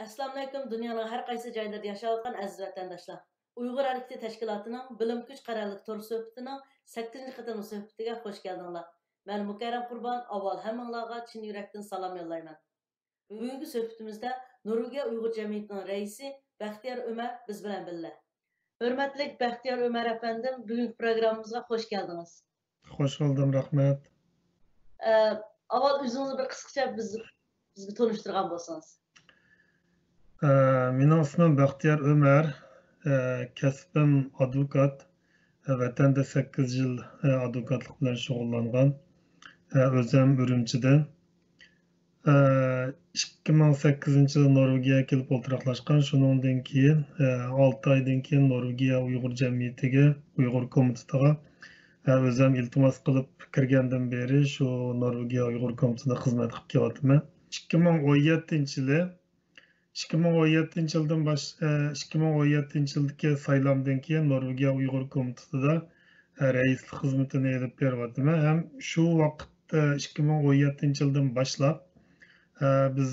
Assalomu alaykum, dunyoning har qaysi joylarida yashayotgan aziz vatandoshlar. Uyg'ur harakati tashkilotining bilim kuch qarorlik to'r suhbatining 8-qitim suhbatiga xush keldinglar. Men Mukarram Qurbon avval hammanglarga chin yurakdan salom yo'llayman. Bugungi suhbatimizda Norvegiya Uyg'ur jamiyatining raisi Baxtiyor Ömer biz bilan birga. Hurmatli Baxtiyor Ömer efendim, bugungi programmamizga xush keldiniz. Hoş buldum, rahmet. Avval o'zingizni bir qisqacha bizga tanishtirgan bo'lsangiz. Mening ismim Baxtiyor Ömer. Kasbim advokat. Vatanda 8 yil advokatlik bilan shug'ullangan. O'zim Urumchida. 2008 yil Norvegiyaga kelib o'tiraqlashgan. Shuningdan keyin 6 oydan keyin Norvegiya Uyg'ur jamiyatiga, Uyg'ur komitetiga o'zim iltimos qilib kirgandan beri shu Norvegiya Uyg'ur komitetida xizmat qilib kelyapman. 2017 yildagi saylamdan keyin Norvegiya Uyg'ur komitetida raislik xizmatini olib beryapman. Ham shu vaqtda 2017 yildan boshlab biz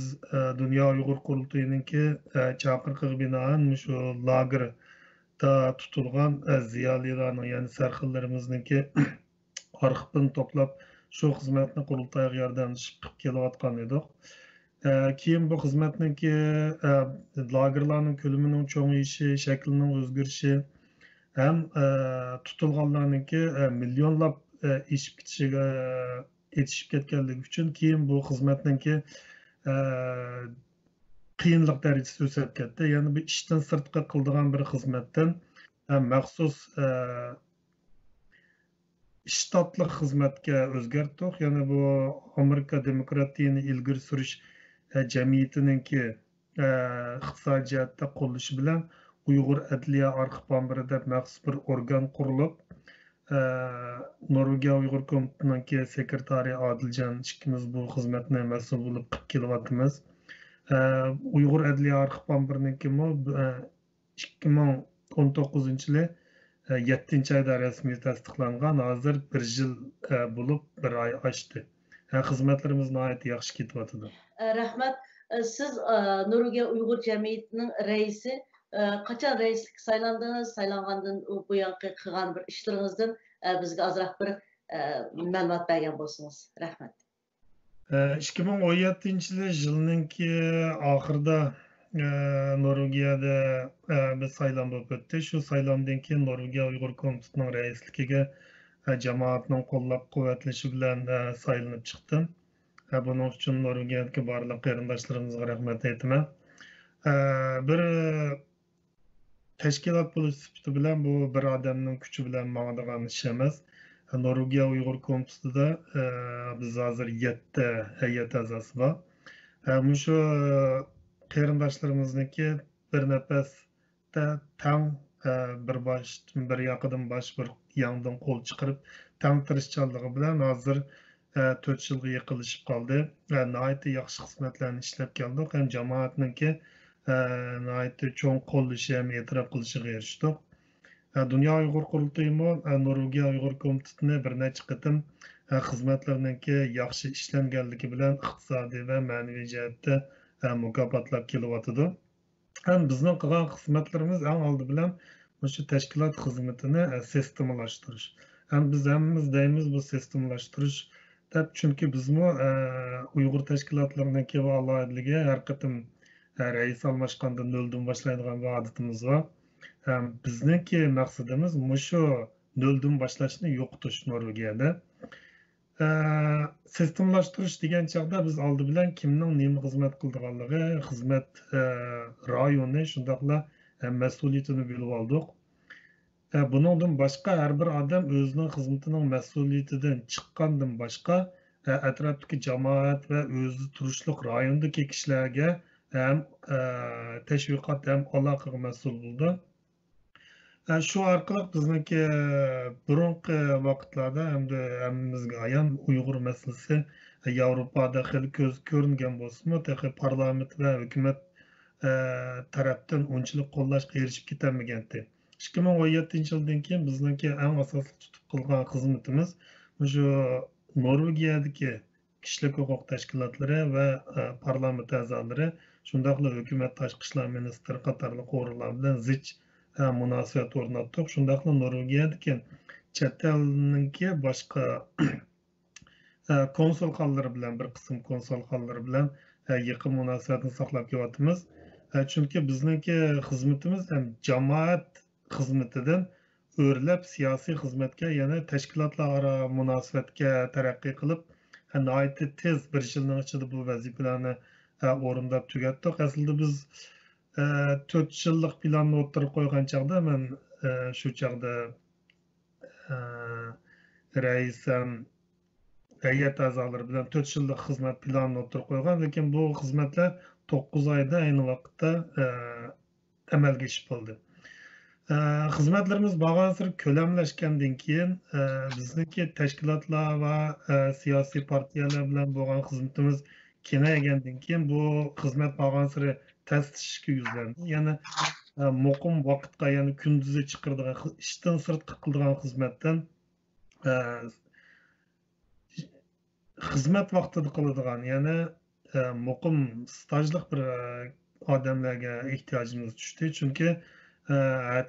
Dunyo Uyg'ur qurultoyininki chaqiriqiga binoan shu lagerda tutilgan ziyolilarning, ya'ni sarxillarimizniki arxivini to'plab shu xizmatni qurultoyga yordamlashib qilib kelayotgan edik. Keyin bu xizmatniki lagerlarning ko'lamining cho'ngiyishi, shaklining o'zgarishi ham tutilganlarniki millionlab eshib ketishiga yetishib ketganligi uchun keyin bu xizmatniki qiyinlik darajasiga o'sib ketdi. Ya'ni bu ishdan sirtqa qildigan bir xizmatdan maxsus shtatlik xizmatga o'zgartdik. Ya'ni bu Amerika demokratiyani ilgari surish jamiyatininki iqtisodiyotda qo'llashi bilan Uyg'ur adliya arxiv ombiri deb maxsus bir organ qurilib, Norvegiya Uyg'ur komitetininki sekretari Adiljon ikkimiz bu xizmatni mas'ul bo'lib qilib kelyapmiz. Uyg'ur adliya arxiv ombirininki 2019 yili 7-oyda rasmiy tasdiqlangan. Hozir 1 yil bo'lib 1 oy oshdi. Xizmatlarimiz nihoyat yaxshi ketyapti. Rahmat. Siz Norvegiya Uyg'ur jamiyatining raisi, qachon raislik saylandingiz? Saylangandan buyon qilgan bir ishlaringizdan bizga ozroq bir ma'lumot bergan bo'lsangiz. Rahmat. 2017 yilninki oxirida Norvegiyada bir saylam bo'lib o'tdi. Shu saylamdan keyin Norvegiya Uyg'ur komitetining raisligiga jamoatning qo'llab-quvvatlashi bilan saylanib chiqdim. Buning uchun Norvegiyadagi barliq qarindoshlarimizga rahmat aytaman. Bir tashkilot bo'lish sifati bilan bu bir odamning kuchi bilan ma'nodagan ish emas. Norvegiya Uyg'ur komitetida biz hozir 7 hay'at a'zosi bor. Shu qarindoshlarimizniki bir nafasda tang bir yoqidan bosh bir yangdan qo'l chiqarib tang tirishchanligi bilan hozir 4 yilga yaqinlashib qoldi. Nihoyat yaxshi xizmatlarni ishlab keldik. Ham jamoatniki nihoyat cho'ng qo'llashi ham e'tirof qilishiga erishdik. Dunyo Uyg'ur qurultoyi Norvegiya Uyg'ur komitetini bir necha qatim xizmatlarniki yaxshi ishlanganligi bilan iqtisodiy va ma'naviy jihatda mukofotlab kelyapti. Ham bizning qilgan xizmatlarimiz eng oldi bilan shu tashkilot xizmatini sistemlashtirish. Ham biz hammamiz deymiz bu sistemlashtirish deb, chunki bizmi Uyg'ur tashkilotlarininki va alohidligi har qatim rais almashganda noldan boshlaydigan bir odatimiz bor. Bizniki maqsadimiz shu noldan boshlashni yo'qotish Norvegiyada. Sistemlashtirish degan chog'da biz oldi bilan kimning nima xizmat qildiganligi, xizmat rayoni, shundaqla mas'uliyatini bilib oldik. Buningdan boshqa har bir odam o'zining xizmatining mas'uliyatidan chiqqandan boshqa atrofdagi jamoat va o'zi turishlik rayondagi kishilarga ham tashviqot ham aloqaga mas'ul bo'ldi. Shu orqali bizniki burungi vaqtlarda hamda hammamizga ayon Uyg'ur masalasi Yevropada xil ko'z ko'ringan bo'lsa-mu, parlament va hukumat tarafdan unchalik qo'llashga erishib ketolmagandi. 2017 yildan keyin bizniki eng asosli tutib qilgan xizmatimiz shu Norvegiyadagi kishilik huquq tashkilotlari va parlament a'zolari, shundaqla hukumat tashqi ishlar ministri qatorliq o'rinlar bilan zich munosabat o'rnatdik. Shundaqla Norvegiyadagi chet elninki boshqa konsulxonalar bilan bir qism konsulxonalar bilan yaqin munosabatni saqlab kelyapmiz. Chunki bizningki xizmatimiz ham jamoat xizmatidan o'rlab siyosiy xizmatga, yana tashkilotlararo munosabatga taraqqiy qilib, nihoyatda tez bir yilning ichida bu vazifalarni o'rindab tugatdik. Aslida biz 4 yillik planni o'tirib qo'ygan chog'da men shu chog'da raisam heyet a'zolari bilan 4 yillik xizmat planini o'tirib qo'ygan, lekin bu xizmatlar 9 oyda ayni vaqtda amalga oshib bo'ldi. Xizmatlarimiz bag'asir ko'lamlashgandan keyin bizniki tashkilotlar va siyosiy partiyalar bilan bo'lgan xizmatimiz kengaygandan keyin bu xizmat bag'asir tasdishga yuzlandi. Yana muqim vaqtga, ya'ni kunduzi chiqirdigan ishdan sirtqi qildigan xizmatdan xizmat vaqtida qiladigan, yana muqim stajlik bir odamlarga ehtiyojimiz tushdi. Chunki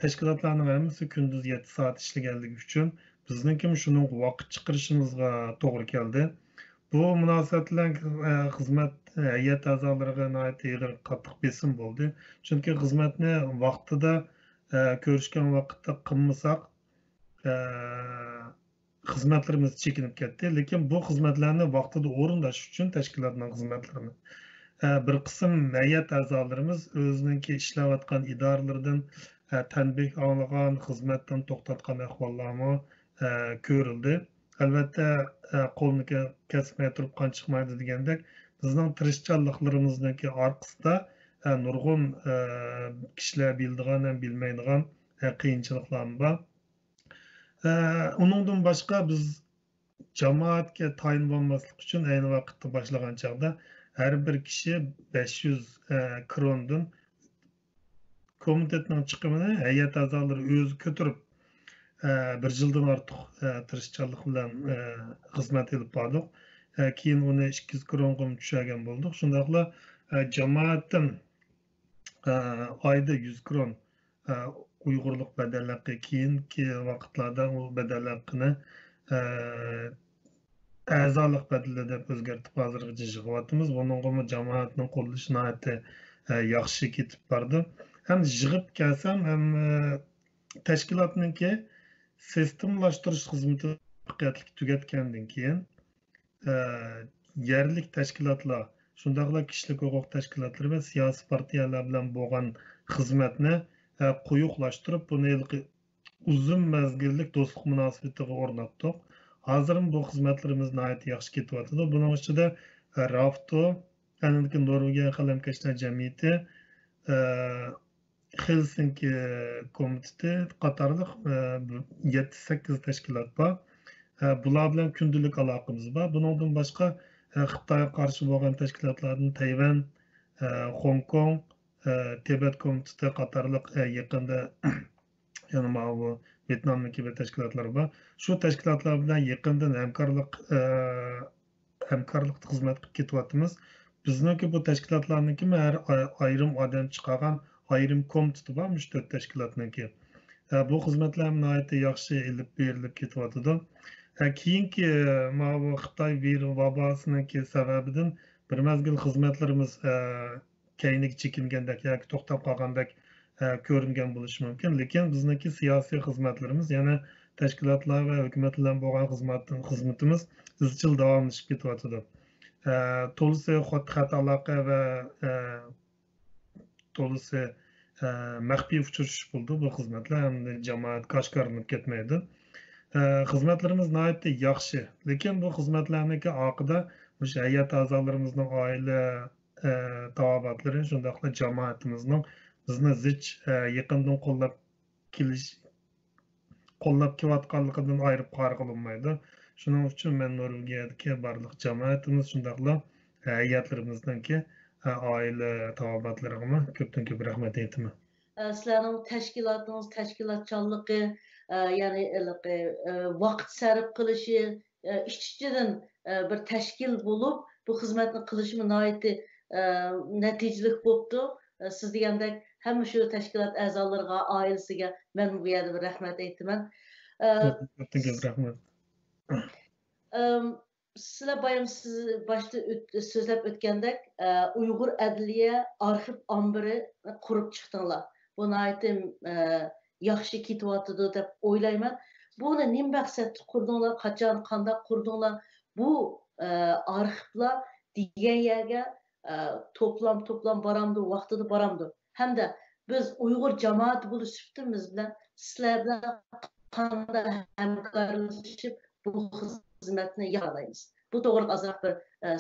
tashkilotlarning hammasi kunduz 7 soat ishlaganligi uchun bizningki shuning vaqt chiqarishimizga to'g'ri keldi. Bu munosabat bilan xizmat heyet a'zolariga nihoyatda qattiq besim bo'ldi. Chunki xizmatni vaqtida ko'rishgan vaqtda qilmasak xizmatlarimiz chekinib ketdi. Lekin bu xizmatlarni vaqtida o'rinlash uchun tashkilotning xizmatlarini bir qism heyet a'zolarimiz o'zininki ishlayotgan idoralardan tanbeh olgan, xizmatdan to'xtatgan ahvollarmi ko'rildi. Albatta qo'lni kesmay turib qon chiqmaydi degandek, bizning tirishchanliklarimizniki orqasida nurg'un kishilar biladigan ham bilmaydigan qiyinchiliklar bor. Uningdan boshqa biz jamoatga tayinib olmaslik uchun ayni vaqtda boshlagan chog'da her bir kişi 500 krondan komitetning chiqimini heyet a'zolari o'zi ko'tarib bir yildan ortiq tirishchanlik bilan xizmat elib bordik. Keyin uni 200 kronga tushirgan bo'ldik. Shundaqla jamoatdan oyda 100 kron Uyg'urlik bedel haqqi, keyingi vaqtlarda u bedel haqqini a'zolik bedeli deb o'zgartib hozirgacha yig'yapmiz. Buningga jamoatning qo'llashi nihoyatda yaxshi ketib bordi. Ham yig'ib kelsam, ham tashkilotniki sistemlashtirish xizmati muvaffaqiyatli tugatgandan keyin yerlik tashkilotlar, shundaqla kishilik huquq tashkilotlari va siyosiy partiyalar bilan bo'lgan xizmatni quyuqlashtirib, buni uzun mezgillik do'stlik munosabatiga o'rnatdik. Hozir bu xizmatlarimiz nihoyatda yaxshi ketyapti. Buning ichida RAFTO, Norvegiya qalamkashlar jamiyati, Helsinki komiteti qatorliq 7-8 tashkilot bor. Bular bilan kundalik aloqamiz bor. Bundan boshqa Xitoyga qarshi bo'lgan tashkilotlardan Tayvan, Hong Kong, Tibet komiteti qatorliq yaqinda yana bu Vyetnamdagi bir tashkilotlar bor. Shu tashkilotlar bilan yaqindan hamkorlik xizmat qilib ketyapmiz. Bizniki bu tashkilotlarniki har ayrim odam chiqargan ayrim komiteti bor, 3-4 tashkilotniki. Bu xizmatlar nihoyatda yaxshi elib berilib ketyapti. Keyingi bu Xitoy vabosiniki sababidan bir mazgil xizmatlarimiz keyinga chekingandek yoki to'xtab qolgandek ko'ringan bo'lishi mumkin, lekin bizniki siyosiy xizmatlarimiz, yana tashkilotlar va hukumat bilan bo'lgan xizmatimiz izchil davomlashib ketyapti. To'lisi xat aloqa va to'lisi maxfiy uchrashish bo'ldi bu xizmatlar, hamda jamoat koshkorinib ketmaydi. Xizmatlarimiz nihoyatda yaxshi, lekin bu xizmatlarniki oqida o'sha heyet a'zolarimizning oila tavobatlari, shundaqla jamoatimizning bizni zich yaqindan qo'llab kelayotganligidan ayirib qaratilmaydi. Shuning uchun men Norvegiyadagi barliq jamoatimiz, shundaqla heyetlarimizningki oila tavobatlariga ko'pdan ko'p rahmat aytaman. Sizlarning tashkilotchanligi, ya'ni vaqt sarf qilishi, işçiden bir təşkil olub bu xizmətni qilishimi nihoyatda natijalik bo'libdi. Siz degandek hamma shu tashkilot a'zolariga, oilasiga men bu yerda bir rahmat aytaman. Katta rahmat. Sizlar bayram siz başta so'zlab o'tgandek Uyg'ur adliya arxiv ombiri qurib chiqdinglar. Bu nihoyatda yaxshi ketyotidi deb o'ylayman. Buni nima maqsadda qurdinglar, qachon, qanday qurdinglar? Bu arxivlar degan yerga to'plam baramdi, vaqtida baramdi. Hamda biz Uyg'ur jamoati bo'lib sifatimiz bilan sizlar bilan qanday hamkorlashib bu xizmatni yaratamiz. Bu to'g'ri azroq bir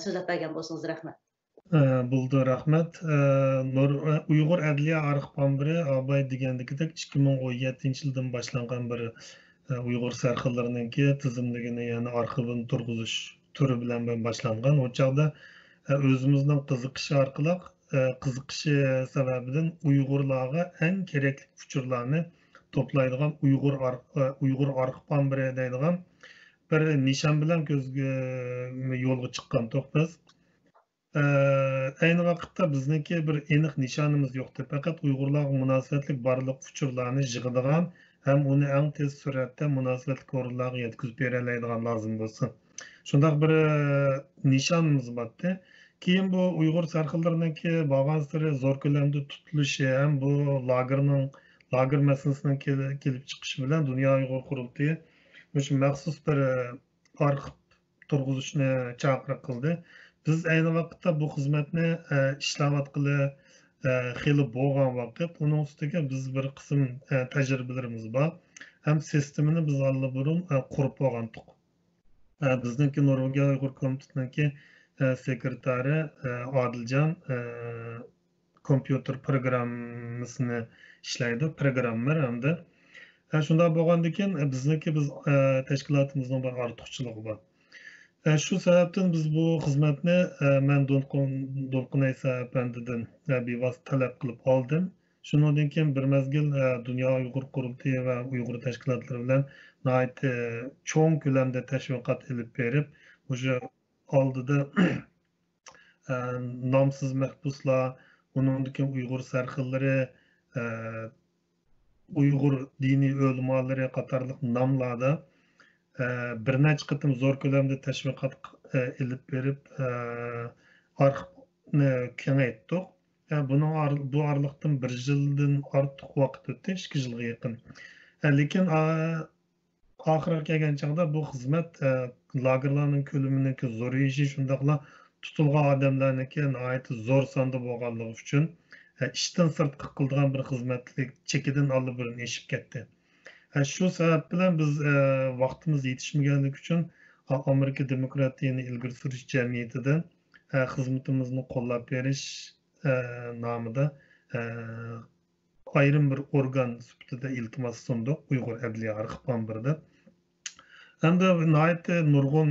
so'zlab bergan bo'lsangiz rahmat. Buldu rahmat. Uyg'ur Adliya Arxiv ombiri abay degandekidek 2017 yildan boshlangan bir Uyg'ur sarxillarininki tizimligini, ya'ni arxivini turg'izish turi bilan boshlangan. O chog'da o'zimizning qiziqishi sababidan Uyg'urlarga eng kerakli uchurlarni to'playdigan Uyg'ur arxiv ombiri deydigan bir nishon bilan yo'lga chiqqan to'qmiz. Ayni vaqtda bizniki bir aniq nishonimiz yo'qdi. Faqat Uyg'urlarga munosabatli barliq uchurlarni yig'adigan ham uni eng tez suratda munosabatli o'rinlarga yetkazib beradigan lozim bo'lsin. Shunday bir nishonimiz bordi. Keyin bu Uyg'ur sarxillarininki bo'lgan siri zo'r ko'lamda tutilishi ham bu lager masalasining kelib chiqishi bilan Dunyo Uyg'ur qurultiyi shu maxsus bir arxiv turg'izishni chaqiriq qildi. Biz ayni vaqtda bu xizmatni ishlayotgili xili bo'lgan vaqt uning ustiga biz bir qism tajribalarimiz bor. Ham sistemini biz allburun qurib bo'lgandik. Bizniki Norvegiya Uyg'ur komitetininki sekretari Odiljon kompyuter programmasini ishlaydi, programmer hamda shunday bo'lgandan keyin bizniki biz tashkilotimizning bir ortiqchiligi bor. Shu sababdan biz bu xizmatni men Do'lqin Aysa apandidan bevosita talab qilib oldim. Shundan keyin bir mezgil Dunyo Uyg'ur qurultiyi va Uyg'ur tashkilotlari bilan nihoyat cho'ng ko'lamda tashviqot olib berib, o'sha oldida nomsiz mahbuslar, undan keyin Uyg'ur sarxillari, Uyg'ur diniy o'limalari qatorliq nomlarda bir necha qitim zo'r ko'lamda tashviqot ilib berib arxivni kengaytdik. Bu oraliqdan bir yildan ortiq vaqt o'tdi, 2 yilga yaqin. Lekin oxiriga kelgan chog'da bu xizmat lagerlarning ko'lamining zo'rayishi, shundaqla tutilgan odamlarniki nihoyat zo'r sonda bo'lganligi uchun ishdan sirtqi qildigan bir xizmatlik chekidan allburun eshib ketdi. Shu sabab bilan biz vaqtimiz yetishmaganligi uchun Amerika Demokratiyani ilgari surish jamiyatidan xizmatimizni qo'llab berish nomida ayrim bir organ sifatida iltimos sundik Uyg'ur Adliya Arxiv ombirida. Hamda nihoyat nurg'un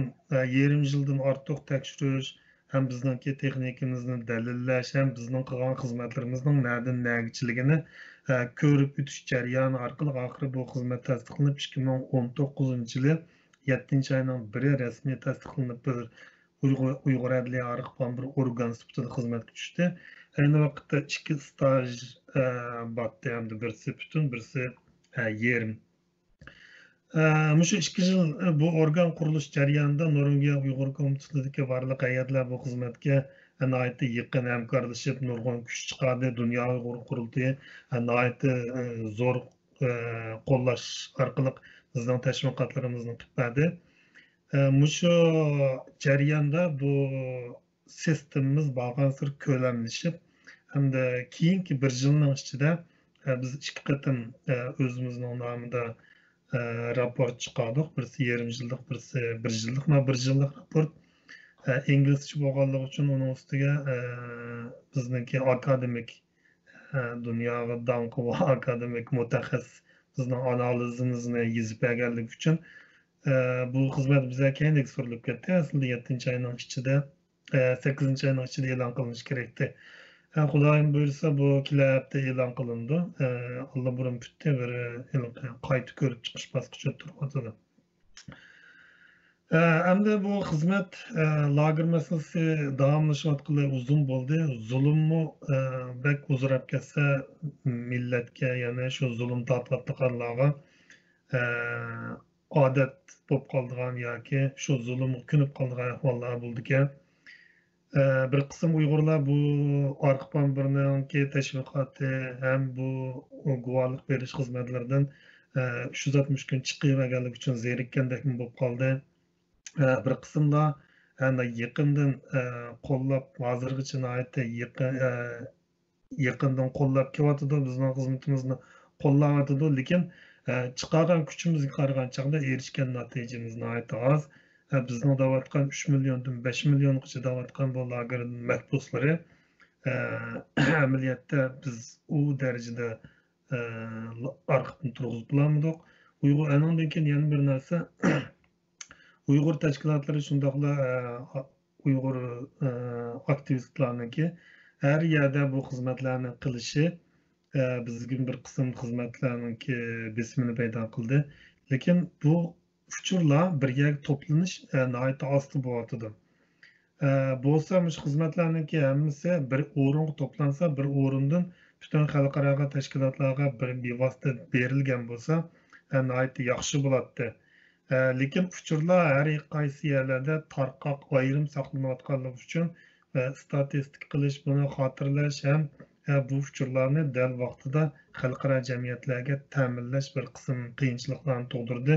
yarim yildan ortiq tekshirish, ham bizningki texnikamizni dalillash, ham bizning qilgan xizmatlarimizning nerdan nagichiligini ko'rib o'tish jarayoni orqali oxiri bu xizmat tasdiqlanib 2019-yili 7-oyning 1-i rasmiy tasdiqlanib bir Uyg'ur Adliya Arxiv ombiri organ sifatida xizmatga tushdi. Ayni vaqtda 2 staj batdi, hamda birisi butun, birisi yerim. Mushu 2 yil bu organ qurilish jarayonida Norvegiya Uyg'ur komitetidagi barliq hay'atlar bu xizmatga nihoyat yaqin hamkorlashib, nurg'un kuch chiqardi. Dunyo Uyg'ur qurultiyi nihoyat zo'r qo'llash orqali bizning tashviqotlarimizni qildi. Mushu jarayonda bu sistemimiz bo'lgan sir ko'lamlashib, hamda keyingi 1 yilning ichida biz 2 qatim o'zimizning nomida raport chiqardik. Birisi yarim yillik, birisi 1 yillik. 1 yillik raport inglizcha bo'lganligi uchun uning ustiga bizniki akademik dunyoga danqi va akademik mutaxassis bizning analizimizni yozib berganligi uchun bu xizmat bizga keyinlik surilib ketdi. Aslida 7-oyning ichida 8-oyning ichida e'lon qilinishi kerakdi. Xudoyim buyursa bu kelar hafta e'lon qilindi. Allburun bitta bir qayta ko'rib chiqish bosqichi turibdi. Endi bu xizmat lager masalasi davomlashayotgani uzun bo'ldi. Zulmmi bek uzrab ketsa millatga, ya'ni shu zulm tortayotganlarga odat bo'lib qoldigan yoki shu zulmga ko'nib qoldigan ahvollar bo'ldi-ekan. Bir qism Uyg'urlar bu Orqa birninki tashviqoti ham bu guvohlik berish xizmatlaridan 360 kun chiqmaganligi uchun zerikkandek bo'lib qoldi. Bir qismda yaqindan qo'llab hozirgacha yaqindan qo'llab kelyotidi, bizning xizmatimizni qo'llayotidi, lekin chiqargan kuchimizga qaragan chog'da erishgan natijamiz oz. Bizning davlatgan 3 milliondan 5 milliongacha davlatgan bu lager mahbuslari amaliyotda biz u darajada arqibni turg'izib bo'lmadik. Andan keyin yana bir narsa Uyg'ur tashkilotlari shundoqla Uyg'ur aktivistlarniki har yerda bu xizmatlarni qilishi bizga bir qism xizmatlarniki bismini paydo qildi. Lekin bu uchurlar bir yerga to'planish nihoyatda osti bo'lyotidi. Bo'lsa shu xizmatlarniki hammasi bir o'ringa to'plansa, bir o'rindan butun xalqaro tashkilotlarga bir bevosita berilgan bo'lsa, nihoyatda yaxshi bo'ladi. Lekin uchurlar har qaysi yerlarda tarqoq ayrim saqlanayotganligi uchun statistik qilish, buni xotirlash ham bu uchurlarni dal vaqtida xalqaro jamiyatlarga ta'minlash bir qism qiyinchiliklarni tug'dirdi.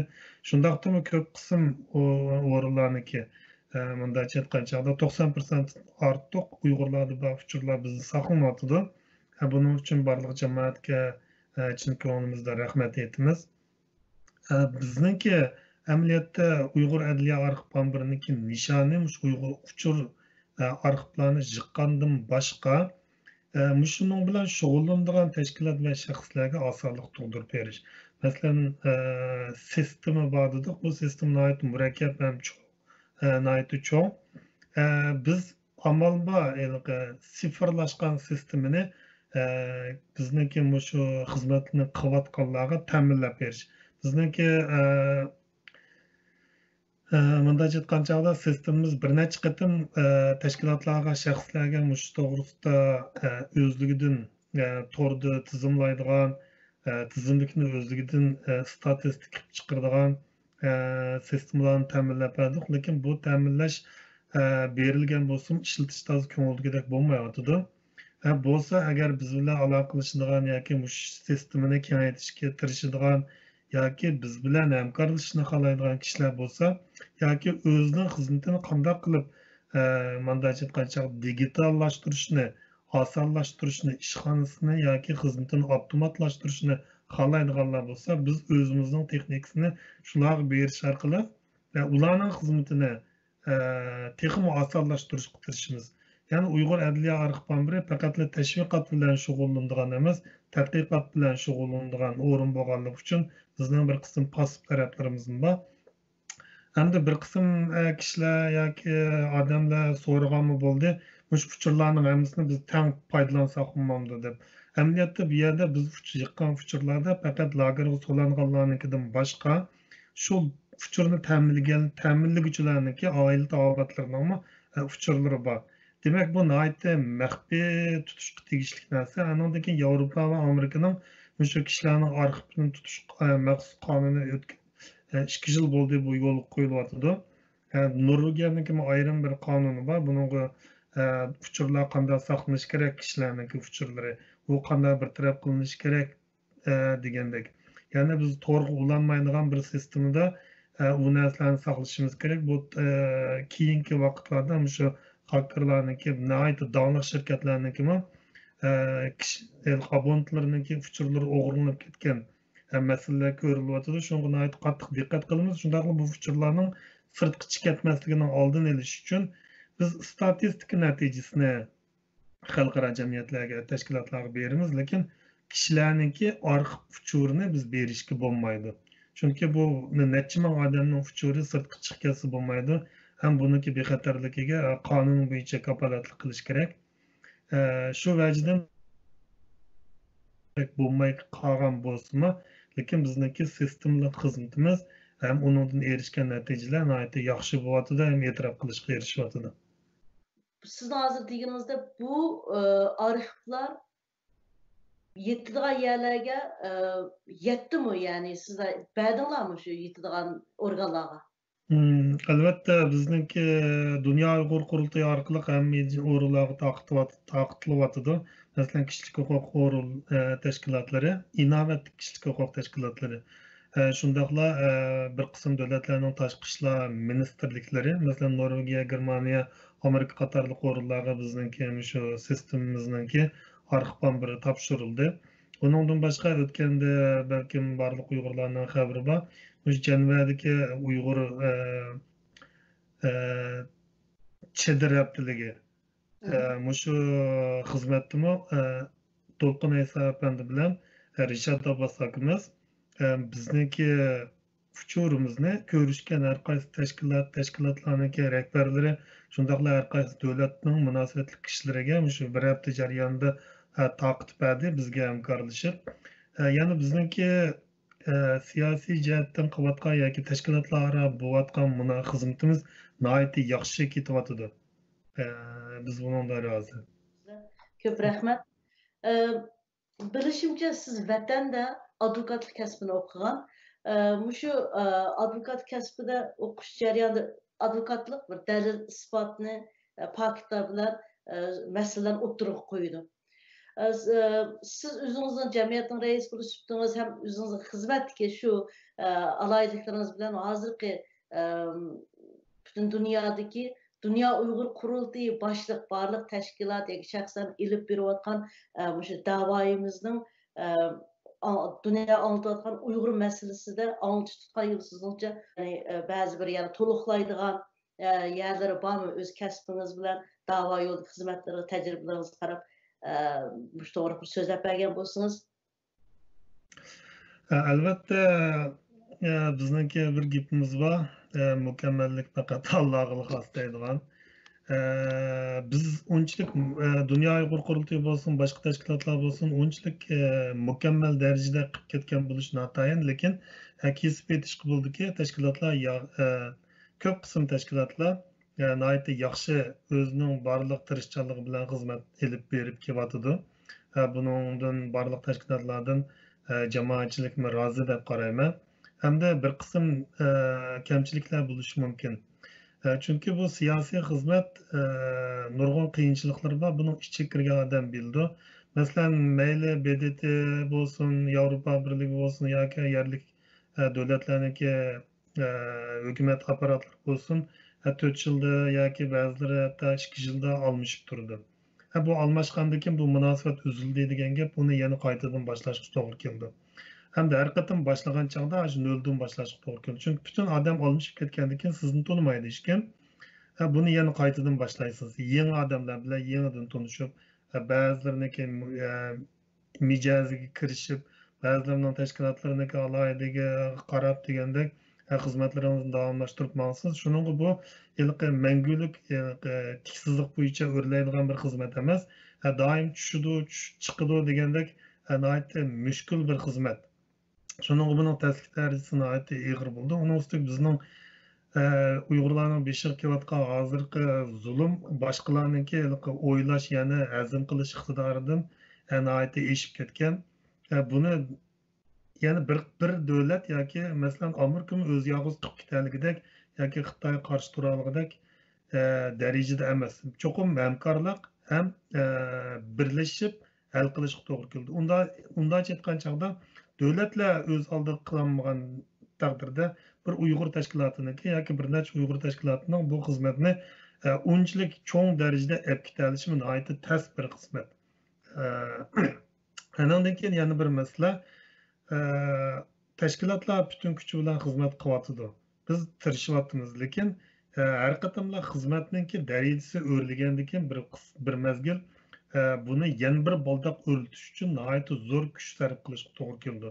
Shundaqdimi ko'p qism o'rinlarniki bunday aytgan chog'da 90% ortiq Uyg'urlarda bu uchurlar bizni saqlanayotdi. Buning uchun barliq jamoatga chin ko'nglimizda rahmat aytamiz. Bizningki amaliyotda Uyg'ur adliya arxiv nishoni Uyg'ur uchur arxivlarni jiqqandan boshqa shuning bilan shug'ullanadigan tashkilot va shaxslarga osonlik tug'dirib berish. Masalan, sistema bor dedik. Bu sistema nihoyat murakkab ham nihoyat cho'ng. Biz amalda sifirlashgan sistemani bizniki shu xizmatni qilayotganlarga ta'minlab berish. Bizniki bunday aytgan chog'da sistemamiz bir necha qatim tashkilotlarga, shaxslarga mush to'g'risida o'zligidan to'rda tizimlaydigan, tizimlikni o'zligidan statistik qilib chiqaradigan sistemalarni ta'minlab berdik. Lekin bu ta'minlash berilgan bo'lsin, ishlatish to'g'ri ko'ngildagidek bo'lmayotdi. Bo'lsa, agar biz bilan aloqa qilishadigan yoki mush sistemani kengaytirishga tirishadigan yoki biz bilan hamkorlashishni xohlaydigan kishilar bo'lsa, yoki o'zining xizmatini qanday qilib bunday aytgan chog'da digitallashtirishni, osonlashtirishni, ishxonasini yoki xizmatini avtomatlashtirishni xohlaydiganlar bo'lsa, biz o'zimizning texnikasini shularga berish orqali ularning xizmatini texnik osonlashtirishga tirishimiz. Ya'ni Uyg'ur adliya arxivi faqat tashviqot bilan shug'ullanadigan emas, tadqiqot bilan shug'ullanadigan o'rin bo'lganligi uchun bizning bir qism pasif taraflarimiz bor. Hamda bir qism kishilar yoki odamlar so'raganmi bo'ldi, mush uchurlarning hammasini biz teng foydalansak bo'lmaydi deb. Amaliyotda bu yerda biz yiqqan uchurlarda faqat lagerga so'langanlarnikidan boshqa shu uchurni ta'minlaguvchilarniki oila tavobatlarning uchurlari bor. Demak, bu nihoyatda maxfiy tutishga tegishli narsa. Andan keyin Yevropa va Amerikaning shu kishilarning arxivini tutish maxsus qonuni 2 yil bo'ldi bu yo'l qo'yilyotdi. Norvegiyaniki ayrim bir qonuni bor. Buningga uchurlar qanday saqlanish kerak, kishilarniki uchurlari u qanday bir taraf qilinish kerak degandek. Ya'ni biz to'g'ri ulanmaydigan bir sistemda u narsalarni saqlashimiz kerak. Bu keyingi vaqtlarda shu hakerlarniki, nihoyatda davlat shirkatlarniki abonentlarniki uchurlari o'g'irlanib ketgan masalalar ko'rilyotdi. Shunga nihoyat qattiq diqqat qilamiz. Shundaqla bu uchurlarning sirtqi chiqatmasligining oldini olish uchun biz statistika natijasini xalqaro jamiyatlarga, tashkilotlarga beramiz, lekin kishilarniki arxiv uchurini biz berishga bo'lmaydi. Chunki bu necha ming odamning uchuri sirtqi chiqib ketsa bo'lmaydi. Ham buniki bexatarligiga qonun bo'yicha kafolatlik qilish kerak. Shu vajdan bo'lmay qolgan bo'lsa-mu, lekin bizniki sistemli xizmatimiz hem onundan erişken neticeler nihoyatda yaxshi bo'lyapti, hem e'tirof qilishga erishyapti. Sizin hazır deganingizda bu arxivlar yetadigan yerlarga yetdimi? Ya'ni sizlar berdinglarmi shu yetadigan organlarga? Albatta, bizniki Dunyo Uyg'ur qurultoyi orqali hamma o'rinlarga taqiqlanyapti. Masalan, kishilik huquq tashkilotlari, inovatli kishilik huquq tashkilotlari, shundoqla bir qism davlatlarning tashqi ishlar ministrliklari, masalan, Norvegiya, Germaniya, Amerika qatorliq o'rinlarga bizniki shu sistemimizniki arxiv biri topshirildi. Buningdan boshqa o'tganda balkim barliq Uyg'urlarning xabari bor. Biz Ceneva'daki Uygur e, Çedir yaptılығы. Hı hı. Muşu hizmetimi Dolqun İsa Efendi bilen Rişat Abbas hakimiz bizniki uçurumuzni ko'rishgan har qaysi tashkilotlarniki rahbarlari, shundaqla har qaysi davlatning munosabatli kishilariga shu bir hafta jarayonida taqib berdi bizga hamkorlashib. Yana bizniki siyosiy jihatdan qilayotgan yoki tashkilotlararo bo'layotgan xizmatimiz nihoyatda yaxshi ketyapti. Biz bundan rozi. Köp rahmet. Bilişimce siz vatanda advokatlık kasbini okugan. Muşu advokat kasbida okuş jarayonida advokatlık bir dalil isbotni paketlar bilan masalalarni o'ttirib qo'ydi. Siz o'zingizning jamiyatning raisi bo'lib chiqdingiz, ham o'zingizning xizmatdagi shu alayliklarınız bilan hozirgi butun dunyodagi Dünya Uyghur Kurultayı başlıq barlıq təşkilat yoki şəxsən ilib beriyotgan şu davayımızın dünya anlatılan Uyghur meselesinde anlatıcı tutkan yılsızlıkça yani bazı bir yani toluqlaydıgan yerleri var mı? Öz kəsbiniz bilen dava yolu hizmetleri, tecrübelerinizi qarab bu doğru bir sözləb bergen bolsunuz. Albatta, bizniki bir gapimiz bor. Mükemmellik faqat Allohga xos deydigan. Biz unchalik Dunyo Uyg'ur qurultoyi bo'lsin, boshqa tashkilotlar bo'lsin, unchalik mukammal darajada qilib ketgan bo'lishi notayin, lekin kesib aytishga bo'ldiki, tashkilotlar ko'p qism tashkilotlar nihoyatda yaxshi o'zining barliq tirishchanligi bilan xizmat elib berib kelyapti. Buningdan barliq tashkilotlardan jamoatchilikni rozi deb qarayman. Hamda bir qism kamchiliklar bo'lishi mumkin. Çünkü bu siyasi hizmet nurg'un qiyinchiliklar bor. Bunun içi kirgan odam bildi. Mesela meyli BDT bo'lsin, Yevropa Birligi bo'lsin yoki yerlik davlatlarniki hukumat apparatlar bo'lsin, 4 yilda yoki ba'zilari hatto 2 yilda almışıp turdi. Bu almashgandan keyin bu munosabat uzildi degan gap, buni yana qaytadan boshlashga to'g'ri keldi. Hem de her qatim başlagan çağda şu nölden başlaşıp doğru keldi. Çünkü bütün adam almışıp ketkendan keyin sizni tanımaydı ishkim. Bunu yana qaytadan başlaysınız. Yeni adamlar bilan yenidan tanışıp, ba'zilariniki mijaziga kirishib, ba'zilarning tashkilotlariniki alohida qarab degandek xizmatlaringizni davomlashtirib maqsiz. Shuning bu ilqi mangulik tiksizlik bo'yicha o'rlaydigan bir xizmat emas. Doim tushidi, chiqidi degandek nihoyatda mushkul bir xizmat. Şunun bunun təsdiq dərəcəsi nihoyatda ağır bo'ldi. Onun üstüne bizning Uyg'urlarning beshiga kelayotgan hozirgi zulm boshqalarniki o'ylash, ya'ni hazm qilish iqtidoridan nihoyatda eshib ketgan. Buni ya'ni bir davlat yoki masalan Amerika o'z yolg'iz turib ketganligidek yoki Xitoy qarshi turganligidek darajada emas. Cho'qim hamkorlik ham birlashib hal qilishga to'g'ri keldi. Unda aytgan chog'da devletler öz aldığı kılanmagan takdirde bir Uygur teşkilatınınki yoki bir neçe Uygur teşkilatının bu hizmetini unchalik çoğun derecede epkitəlişimi nihoyatda ters bir hizmet. Ondan keyin yana bir mesele teşkilatlar bütün gücü bilan hizmet qilyapti. Biz tirishayapmiz, lekin har qatimla xizmatninki darajasi o'rlagandan keyin bir mezgil bunu yana bir baldoq o'rlatish uchun nihoyatda zo'r kuch sarf qilishga to'g'ri keldi.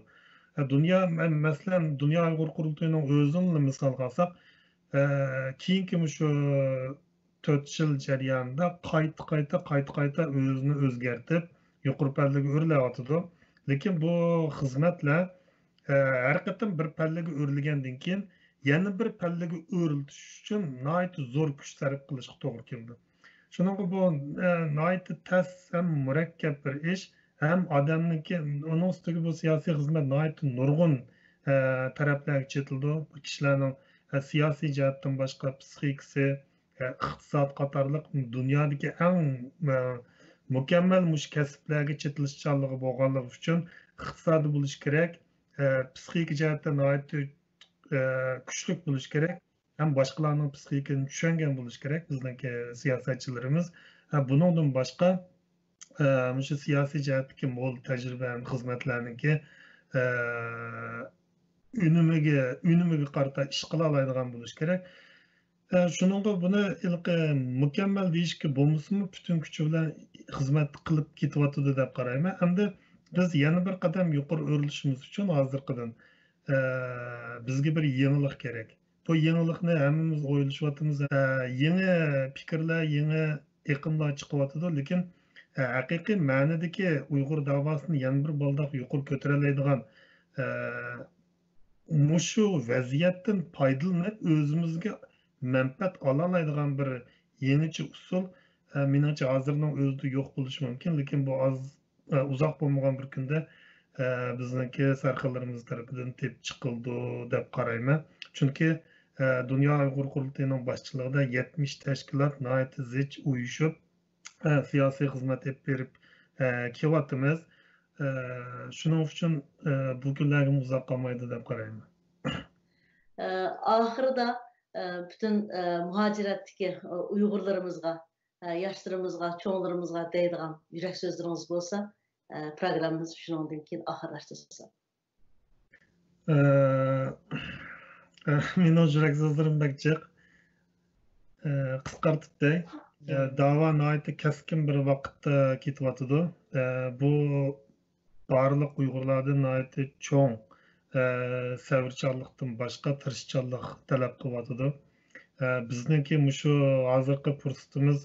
Masalan, Dunyo Uyg'ur qurultoyining o'zini misol olsak, keyingi shu 4 yil jarayonida qayta o'zini o'zgartirib, yuqori pallaga o'rlayotdi. Lekin bu xizmatlar har qatim bir pallaga o'rlagandan keyin yana bir pallaga o'rlitish uchun nihoyatda zo'r kuch sarf qilishga to'g'ri keldi. Shuningga bu nihoyatda tas ham murakkab bir ish, ham odamniki uning ustiga bu siyosiy xizmat nihoyatda nurg'un taraflarga chetildi. Bu kishilarning siyosiy jihatdan boshqa psixikasi, iqtisod qatorliq dunyodagi eng mukammal mush kasblarga chetilishchanligi bo'lganligi uchun iqtisodi bo'lishi kerak, psixik jihatdan nihoyatda kuchli bo'lishi kerak, ham boshqalarning psixikasini tushungan bo'lishi kerak bizniki siyosatchilarimiz. Buningdan boshqa shu siyosiy jihatdagi mo'l tajriba ham xizmatlarniki unimiga qarata ish qila oladigan bo'lishi kerak. Shuningga buni mukammal deyishga bo'lmasmi butun kuchi bilan xizmat qilib ketyapti deb qarayman. Endi biz yana bir qadam yuqori o'rilishimiz uchun hozirgidan bizga bir yangilik kerak. Bu yangilikni hammamiz o'ylashyapmiz. Yangi fikrlar, yangi iqimlar chiqyapti, lekin haqiqiy ma'nodagi Uyg'ur davosini yana bir baldoq yuqori ko'tara oladigan mushu vaziyatdan foydalanib o'zimizga manfaat olalaydigan bir yangicha usul menimcha hozirning o'zida yo'q bo'lishi mumkin, lekin bu uzoq bo'lmagan bir kunda bizniki sarxillarimiz tarafidan tep chiqildi deb qarayman. Chunki Dunyo Uyg'ur qurultayining boshchiligida 70 tashkilot nihoyatda zich uyushib siyosiy xizmat berib kelyapmiz. Shuning uchun bu kunlarga uzoq qolmaydi deb qarayman. Ahırda bütün muhaciratdaki Uygurlarımızga, yaşlarımızga, çoğunlarımızga deydiğen yürek sözleriniz olsa programımız şundan keyin ahırlaştırsa. Mening yürek sözlerim bek jiq. Qisqartib dey. Dava nihoyatda kaskin bir vaqtda ketyapti. Bu barliq Uyg'urlardan nihoyatda cho'ng savrchanlikdan boshqa tirishchanlik talab qilyapti. Bizniki shu hozirgi fursatimiz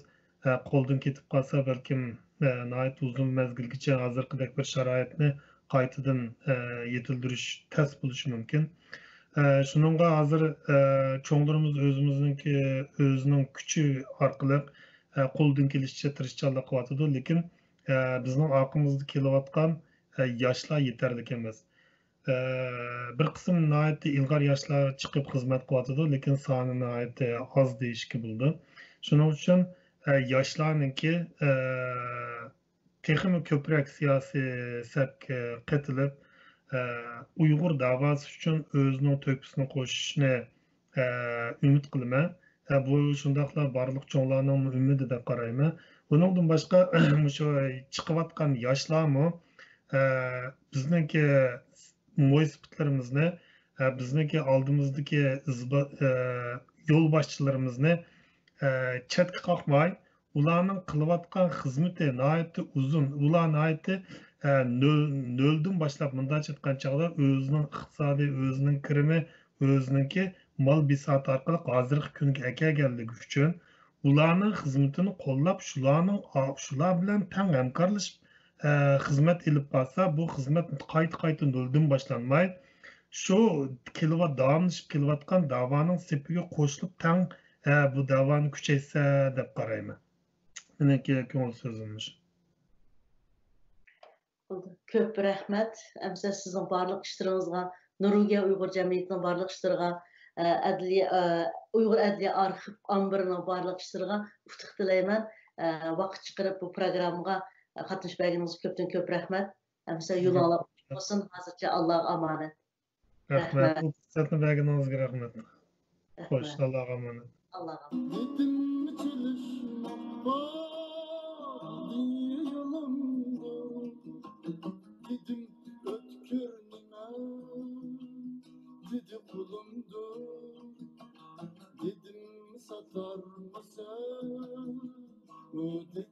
qo'ldan ketib qolsa, balkim nihoyat uzun mezgilgacha hozirgidek bir sharoitni qaytadan yetildirish tez bo'lishi mumkin. Shuningga hozir cho'nglarimiz o'zining kuchi orqali qo'ldan kelishicha tirishchanlik qilyapti, lekin bizning orqamizda kelayotgan yoshlar yetarli emas. Bir qism nihoyatda ilg'or yoshlar chiqib xizmat qilyapti, lekin soni nihoyatda oz deyishga bo'ldi. Shuning uchun yoshlarniki texnik ko'proq siyosiy safga qatilib Uyg'ur davosi uchun o'zining to'pisini qo'shishni umid qilaman. Bu shundoqla barliq cho'nglarning umidi deb qarayman. Bundan boshqa shu chiqayotgan yoshlarmi bizniki mo'ysibitlarimizni, bizniki oldimizdagi yo'l boshchilarimizni chetga qoqmay, ularning qilayotgan xizmati nihoyatda uzun, ular nihoyatda noldan boshlab bunday chiqqan chog'da o'zining iqtisodiy, o'zining kirimi, o'ziniki mol bisot orqali hozirgi kunga kelganligi uchun ularning xizmatini qo'llab, shular bilan tang hamkorlashib xizmat ilib borsa, bu xizmat qayta noldan boshlanmay, shu davomlashib kelayotgan davoning sepiga qo'shilib tang bu davoni kuchaysa deb qarayman. Meniki ko'ngil so'zimiz. Ko'p rahmat. Amsa sizning barliq ishlaringizga, Nuruga Uyg'ur jamiyatining barliq ishlariga, Uyg'ur adliya arxiv ombirining barliq ishlariga utuq tilayman. Vaqt chiqarib bu programga qatnashganingiz ko'pdan ko'p rahmat. Amsa yo'linglar bo'lsin. Hozircha Allohga omonat. Rahmat. Bu fursatni berganingizga rahmat. Xo'sh, Allohga omonat. Allohga Dedim ötkür nime, dedi kulumdur. Dedim satar mısın, o dedi